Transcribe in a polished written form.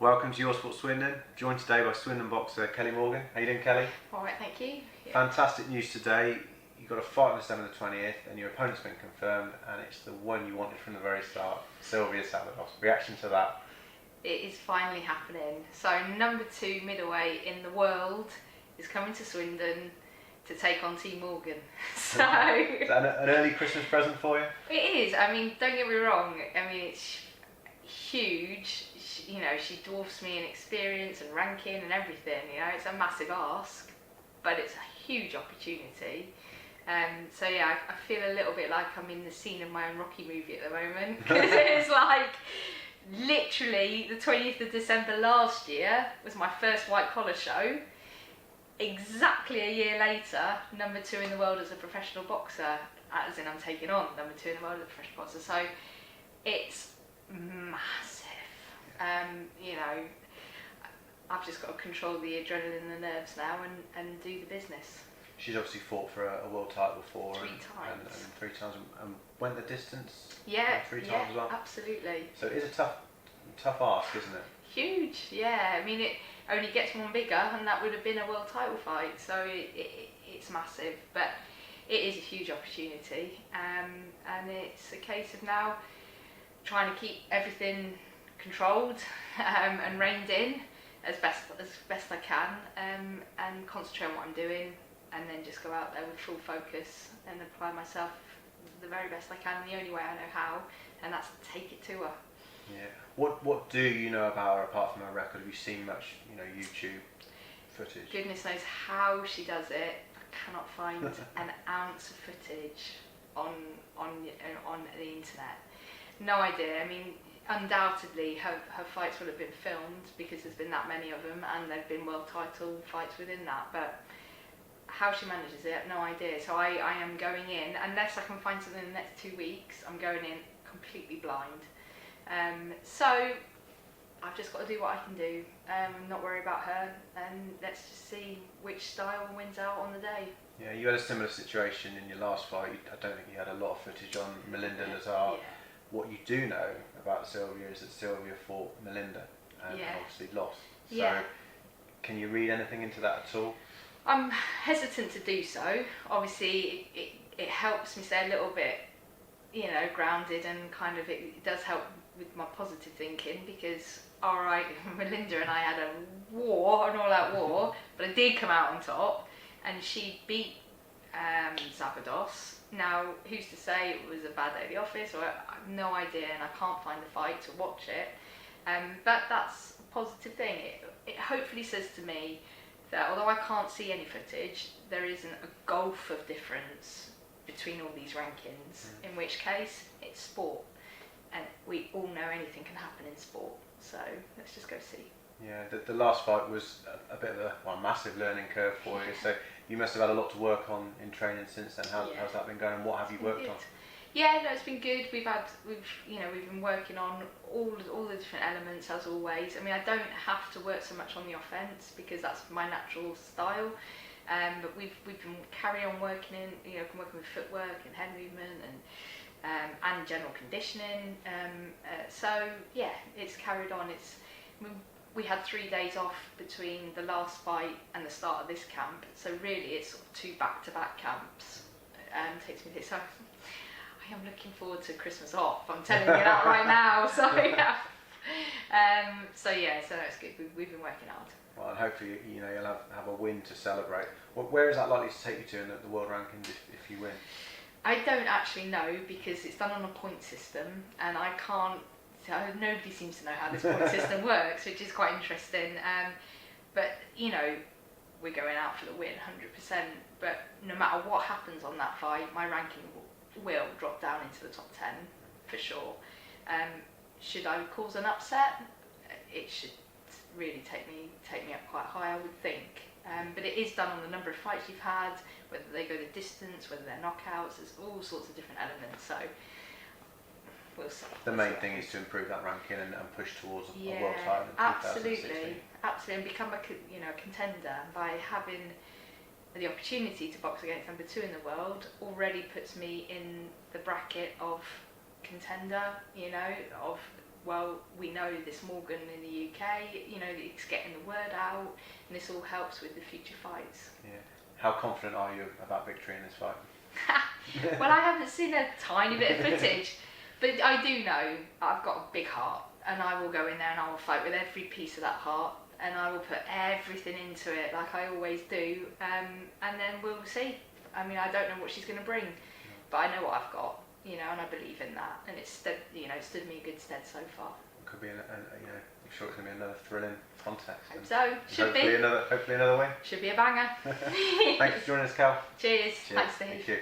Welcome to Your Sport Swindon, joined today by Swindon boxer Kelly Morgan. How you doing, Kelly? Alright, thank you. Yeah. Fantastic news today. You've got a fight on December the 20th and your opponent's been confirmed and it's the one you wanted from the very start, Silvia Salados. Reaction to that? It is finally happening. So number 2 middleweight in the world is coming to Swindon to take on T Morgan. Is that an early Christmas present for you? It is. I mean, don't get me wrong. I mean, it's huge. She dwarfs me in experience and ranking and everything. It's a massive ask, but it's a huge opportunity. So yeah, I feel a little bit like I'm in the scene of my own Rocky movie at the moment, because it's like literally the 20th of December last year was my first white collar show. Exactly a year later, number 2 in the world as a professional boxer, as in I'm taking on number 2 in the world as a professional boxer. So it's massive. I've just got to control the adrenaline and the nerves now and do the business. She's obviously fought for a world title before. 3 times. And 3 times. And went the distance? Yeah, 3 times as well? Absolutely. So it is a tough ask, isn't it? Huge, yeah. I mean, it only gets one bigger, and that would have been a world title fight. So it's massive, but it is a huge opportunity, and it's a case of now trying to keep everything controlled and reined in as best I can, and concentrate on what I'm doing, and then just go out there with full focus and apply myself the very best I can, the only way I know how, and that's to take it to her. Yeah. What do you know about her apart from her record? Have you seen much, YouTube footage? Goodness knows how she does it. I cannot find an ounce of footage on the internet. No idea. I mean, undoubtedly her fights will have been filmed because there's been that many of them, and there've been world title fights within that. But how she manages it, no idea. So I am going in, unless I can find something in the next 2 weeks, I'm going in completely blind. So I've just got to do what I can do, not worry about her, and let's just see which style wins out on the day. Yeah, you had a similar situation in your last fight. I don't think you had a lot of footage on Melinda Lazar. Yeah. What you do know about Silvia is that Silvia fought Melinda and obviously lost. So can you read anything into that at all? I'm hesitant to do so. Obviously it helps me stay a little bit grounded, and kind of it does help with my positive thinking, because alright, Melinda and I had a war, an all-out war, but I did come out on top, and she beat Zabados. Now, who's to say it was a bad day at the office, or I have no idea, and I can't find the fight to watch it, but that's a positive thing. It hopefully says to me that although I can't see any footage, there isn't a gulf of difference between all these rankings, in which case it's sport, and we all know anything can happen in sport, so let's just go see. Yeah, the last fight was a bit of a massive learning curve for you, so you must have had a lot to work on in training since then. How's that been going, and what have you worked on? Yeah, no, it's been good. We've been working on all the different elements, as always. I mean, I don't have to work so much on the offence because that's my natural style. But we've been carry on working working with footwork and head movement and general conditioning. So yeah, it's carried on. We had 3 days off between the last fight and the start of this camp, so really it's sort of 2 back-to-back camps. Takes me this. So I am looking forward to Christmas off. I'm telling you that right now. So yeah. So that's good. We've been working hard. Well, and hopefully you'll have a win to celebrate. Where is that likely to take you to in the world rankings if you win? I don't actually know, because it's done on a point system, and I can't. Nobody seems to know how this point system works, which is quite interesting. But we're going out for the win, 100%. But no matter what happens on that fight, my ranking will drop down into the top 10 for sure. Should I cause an upset, it should really take me up quite high, I would think. But it is done on the number of fights you've had, whether they go the distance, whether they're knockouts. There's all sorts of different elements. So we'll see. The main thing is to improve that ranking and push towards a world title in 2016. Absolutely, and become a contender. And by having the opportunity to box against number 2 in the world, already puts me in the bracket of contender. Of well, we know this Morgan in the UK, you know, it's getting the word out, and this all helps with the future fights. Yeah. How confident are you about victory in this fight? Well, I haven't seen a tiny bit of footage, but I do know I've got a big heart, and I will go in there and I will fight with every piece of that heart, and I will put everything into it like I always do, and then we'll see. I mean, I don't know what she's going to bring, but I know what I've got, you know, and I believe in that, and it's stood me in good stead so far. It could be, you know, I'm sure it's going to be another thrilling contest. Hope so. Should Hopefully be. Hopefully another win. Should be a banger. Thanks for joining us, Cal. Cheers. Cheers. Thanks, Steve. Thank you.